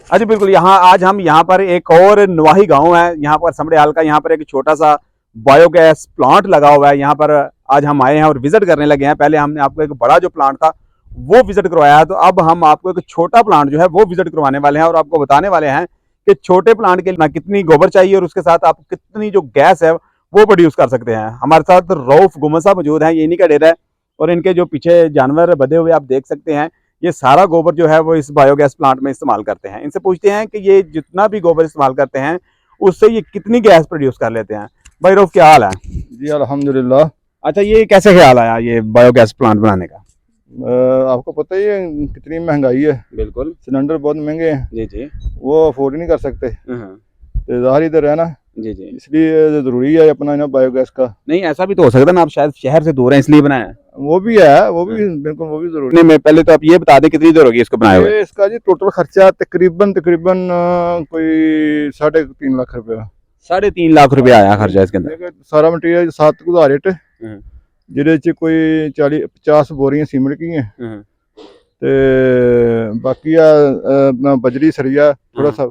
अच्छा बिल्कुल, आज हम यहाँ पर एक और नवाही गांव है, यहाँ पर समड़ियाल का, यहाँ पर एक छोटा सा बायोगैस प्लांट लगा हुआ है। यहाँ पर आज हम आए हैं और विजिट करने लगे हैं। पहले हमने आपको एक बड़ा जो प्लांट था वो विजिट करवाया है, तो अब हम आपको एक छोटा प्लांट जो है वो विजिट करवाने वाले हैं और आपको बताने वाले हैं कि छोटे प्लांट के लिए कितनी गोबर चाहिए और उसके साथ आप कितनी जो गैस है वो प्रोड्यूस कर सकते हैं। हमारे साथ रऊफ गुमन साहब मौजूद हैं, ये इन्हीं का डेरा है और इनके जो पीछे जानवर बंधे हुए आप देख सकते हैं, ये सारा गोबर जो है वो इस बायोगैस प्लांट में इस्तेमाल करते हैं। इनसे पूछते हैं कि ये जितना भी गोबर इस्तेमाल करते हैं उससे ये कितनी गैस प्रोड्यूस कर लेते हैं। भाई रऊफ, क्या हाल है? जी अल्हम्दुलिल्लाह। अच्छा, ये कैसे ख्याल आया ये बायोगैस प्लांट बनाने का? आपको पता ही है कितनी महंगाई है। बिल्कुल, सिलेंडर बहुत महंगे हैं, जी जी, वो अफोर्ड नहीं कर सकते। तो ज़ाहिर इधर है ना, जी जी, इसलिए ज़रूरी है अपना ना बायोगैस का। नहीं ऐसा भी तो हो सकता है ना, आप शायद शहर से दूर हैं इसलिए बनाया है। वो भी है, वो भी बिल्कुल वो भी ज़रूरी नहीं, मैं पहले तो आप ये बता दें कितनी देर होगी इसको बनाए हुए? है। इसका जी टोटल खर्चा तकरीबन कोई 3.5 लाख रुपया। 3.5 लाख रुपया आया खर्चा इसके अंदर। सारा मटीरियल 7 गुजार रेट जिहदे च कोई 40-50 बोरियां सीमेंट की हैं ते बाकी अपना बजरी सरिया थोड़ा सा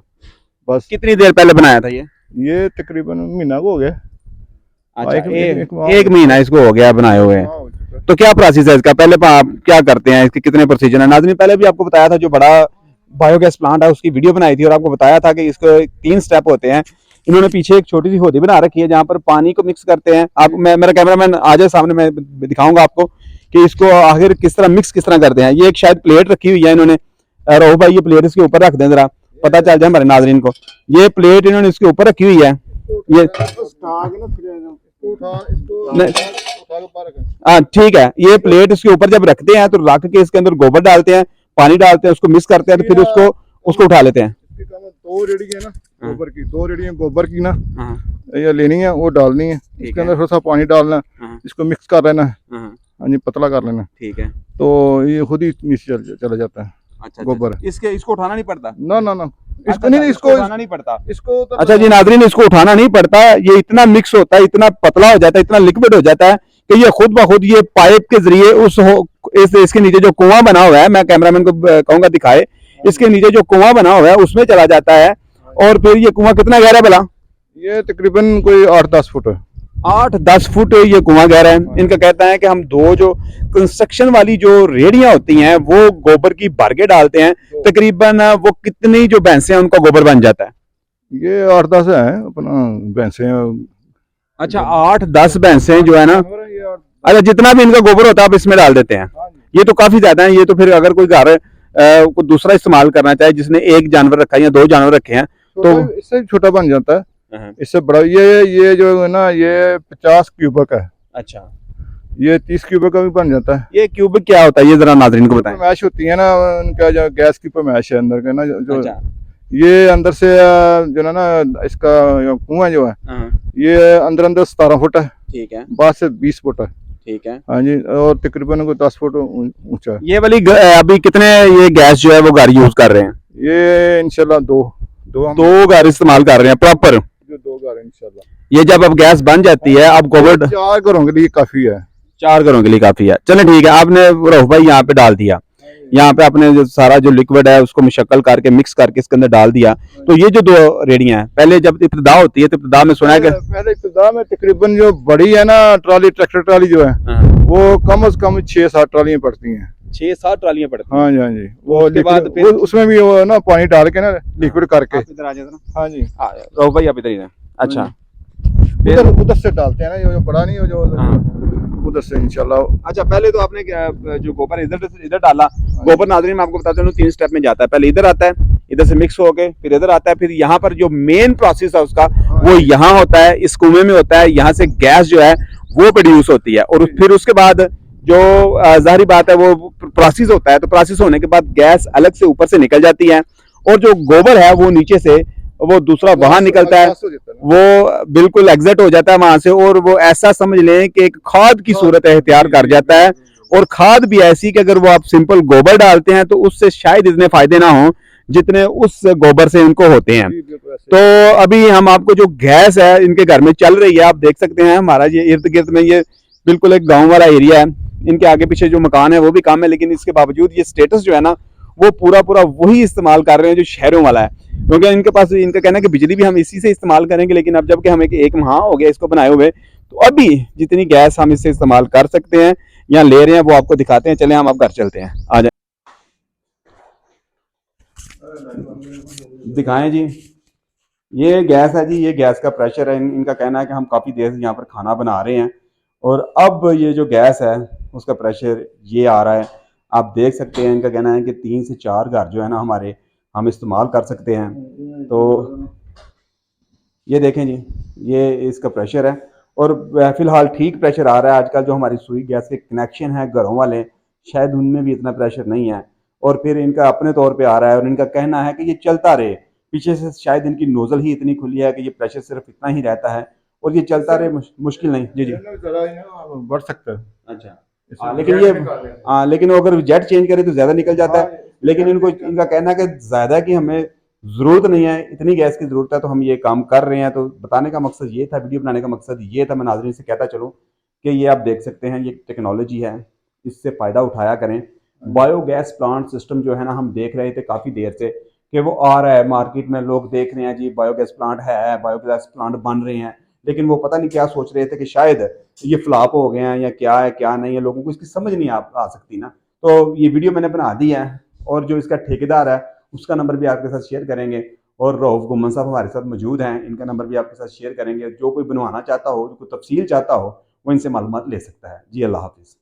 बस। कितनी देर पहले बनाया था ये तकरीबन महीना को हो गया। अच्छा, एक एक महीना इसको हो गया बनाए हुए। तो क्या प्रोसेस है इसका? पहले आप क्या करते हैं, इसके कितने प्रोसीजर है? नाज़रीन, पहले भी आपको बताया था, जो बड़ा बायोगैस प्लांट है उसकी वीडियो बनाई थी और आपको बताया था कि इसको 3 स्टेप होते हैं। इन्होंने पीछे एक छोटी सी होदी बना रखी है जहाँ पर पानी को मिक्स करते हैं। आप मेरा कैमरामैन आ जाए सामने, मैं दिखाऊंगा आपको कि इसको आखिर किस तरह मिक्स किस तरह करते हैं। ये एक शायद प्लेट रखी हुई है इन्होंने। रोह भाई, ये प्लेट इसके ऊपर रख दें जरा, पता चल जाए हमारे नाजरीन को। ये प्लेट इन्होंने इसके ऊपर रखी हुई है। ये हाँ ठीक है, ये प्लेट इसके ऊपर जब रखते हैं तो रख के इसके अंदर गोबर डालते हैं, पानी डालते हैं, उसको मिक्स करते हैं, तो फिर उसको उठा लेते हैं। 2 रेडी है ना गोबर की, 2 रेडियां गोबर की ना ये लेनी है, वो डालनी है। इसके अंदर थोड़ा सा पानी डालना, इसको मिक्स कर लेना, हाँ जी, पतला कर लेना। ठीक है, तो ये खुद ही नीचे चला जाता है। अच्छा, गोबर इसको उठाना नहीं पड़ता? ना ना ना, इसको नहीं, इसको उठाना नहीं पड़ता इसको। अच्छा जी नाजरीन, इसको उठाना नहीं पड़ता। ये इतना मिक्स होता है, इतना पतला हो जाता है, इतना लिक्विड हो जाता है कि ये खुद ब खुद ये पाइप के जरिए इसके नीचे जो कुआं बना हुआ है, मैं कैमरामैन को कहूंगा दिखाए, इसके नीचे जो कुआं बना हुआ है उसमें चला जाता है। और फिर ये कुआं कितना गहरा भला? ये तकरीबन कोई 8-10 फुट है। 8-10 फुट ये कुआं गहरा है। इनका कहता है कि हम 2 जो कंस्ट्रक्शन वाली जो रेडियां होती हैं वो गोबर की भर के डालते हैं, तकरीबन वो कितनी जो भैंसे हैं उनका गोबर बन जाता है? ये 8-10 है अपना भैंसे। अच्छा, 8-10 भैंसे जो है ना, अच्छा, जितना भी इनका गोबर होता है आप इसमें डाल देते हैं। ये तो काफी ज्यादा है। ये तो फिर अगर कोई घर को दूसरा इस्तेमाल करना चाहे, जिसने 1 जानवर रखा है या 2 जानवर रखे हैं, तो इससे छोटा बन जाता है, इससे बड़ा। ये जो है ना, ये 50 क्यूबिक है। अच्छा, ये 30 क्यूबिक का भी बन जाता है। ये क्यूबिक क्या होता है, ये जरा नाज़रीन को बताएं। पैमाइश होती है ना उनका, जो गैस की पैमाइश है अंदर का ना, जो अच्छा। ये अंदर से जो है ना, इसका कुआं जो है ये अंदर 17 फुट है। ठीक है। बाहर से 20 फुट है। ठीक है, हाँ जी, और तकरीबन कोई 10 फुट ऊंचा है। ये वाली अभी कितने ये गैस जो है वो घर यूज कर रहे हैं? ये इंशाल्लाह दो घर इस्तेमाल कर रहे हैं प्रॉपर। जो 2 घर इंशाल्लाह। ये जब अब गैस बन जाती है, अब गोबर 4 घरों के लिए काफी है। 4 घरों के लिए काफी है। चले ठीक है, आपने रऊफ भाई यहाँ पे डाल दिया, यहाँ पे आपने जो सारा जो लिक्विड है उसको मुशक्कल करके मिक्स करके इसके अंदर डाल दिया। तो ये जो 2 रेडियां हैं, पहले जब इब्तिदा होती है तो इब्तिदा में सुना है कि पहले इब्तिदा में तकरीबन जो बड़ी है ना ट्राली, ट्रैक्टर ट्राली जो है, वो कम से कम 6-7 ट्रालियां पड़ती हैं। 6-7 ट्रालियां पड़ती हैं? हाँ जी, हाँ जी। वो बाद फिर उसमें भी वो ना पानी डाल के ना लिक्विड करके। इधर आ जाए। हाँ जी, रऊफ भाई आप इधर ही हैं। अच्छा, उधर से डालते हैं ना, जो बड़ा नहीं हो, जो उधर से इंशाल्लाह। अच्छा, पहले तो आपने जो गोबर इधर डाला। गोबर नाज़रीन मैं आपको बताता हूँ 3 स्टेप में जाता है। पहले इधर आता है, इधर से मिक्स होके फिर इधर आता है, फिर यहाँ पर जो मेन प्रोसेस है उसका वो यहाँ होता है, इस कुएं में होता है। यहाँ से गैस जो है वो प्रोड्यूस होती है और फिर उसके बाद जो जाहिर बात है वो प्रोसेस होता है। तो प्रोसेस होने के बाद गैस अलग से ऊपर से निकल जाती है और जो गोबर है वो नीचे से वो दूसरा वहां निकलता है, वो बिल्कुल एग्जिट हो जाता है वहां से, और वो ऐसा समझ लें कि एक खाद की सूरत इख्तियार कर जाता है। और खाद भी ऐसी कि अगर वो आप सिंपल गोबर डालते हैं तो उससे शायद इतने फायदे ना हो जितने उस गोबर से इनको होते हैं। तो अभी हम आपको जो गैस है इनके घर में चल रही है, आप देख सकते हैं हमारा ये इर्द गिर्द में ये बिल्कुल एक गाँव वाला एरिया है। इनके आगे पीछे जो मकान है वो भी कम है, लेकिन इसके बावजूद ये स्टेटस जो है ना वो पूरा पूरा वही इस्तेमाल कर रहे हैं जो शहरों वाला है, क्योंकि इनके पास इनका कहना है कि बिजली भी हम इसी से इस्तेमाल करेंगे। लेकिन अब जबकि हमें एक माह हो गया इसको बनाए हुए, तो अभी जितनी गैस हम इससे इस्तेमाल कर सकते हैं या ले रहे हैं वो आपको दिखाते हैं। चले हम अब घर चलते हैं, आ जाए दिखाएं जी। ये गैस है जी, ये गैस का प्रेशर है। इनका कहना है कि हम काफ़ी देर से यहाँ पर खाना बना रहे हैं और अब ये जो गैस है उसका प्रेशर ये आ रहा है। आप देख सकते हैं इनका कहना है कि 3 से 4 घर जो है ना हमारे, हम इस्तेमाल कर सकते हैं। तो ये देखें जी, ये इसका प्रेशर है और फिलहाल ठीक प्रेशर आ रहा है। आजकल जो हमारी सुई गैस के कनेक्शन है घरों वाले, शायद उनमें भी इतना प्रेशर नहीं है और फिर इनका अपने तौर पे आ रहा है और इनका कहना है कि ये चलता रहे। पीछे से शायद इनकी नोजल ही इतनी खुली है कि ये प्रेशर सिर्फ इतना ही रहता है और ये चलता रहे। मुश्किल नहीं जी जी। बढ़ सकता है। अच्छा लेकिन ये लेकिन अगर जेट चेंज करे तो ज़्यादा निकल जाता है। लेकिन इनका कहना है कि ज़्यादा की हमें ज़रूरत नहीं है, इतनी गैस की ज़रूरत है तो हम ये काम कर रहे हैं। तो बताने का मकसद ये था, वीडियो बनाने का मकसद ये था। मैं नाज़रीन से कहता चलूँ कि ये आप देख सकते हैं, ये टेक्नोलॉजी है, इससे फ़ायदा उठाया करें। बायोगैस प्लांट सिस्टम जो है ना, हम देख रहे थे काफ़ी देर से कि वो आ रहा है मार्केट में, लोग देख रहे हैं जी बायोगैस प्लांट है, बायोगैस प्लांट बन रहे हैं। लेकिन वो पता नहीं क्या सोच रहे थे कि शायद ये फ्लॉप हो गए हैं या क्या है क्या नहीं है, लोगों को इसकी समझ नहीं आ सकती ना। तो ये वीडियो मैंने बना दी है और जो इसका ठेकेदार है उसका नंबर भी आपके साथ शेयर करेंगे और रऊफ गुम्मन साहब हमारे साथ मौजूद हैं, इनका नंबर भी आपके साथ शेयर करेंगे। जो कोई बनवाना चाहता हो, जो कोई तफसील चाहता हो, वो इनसे मालूमात ले सकता है जी। अल्लाह हाफिज़।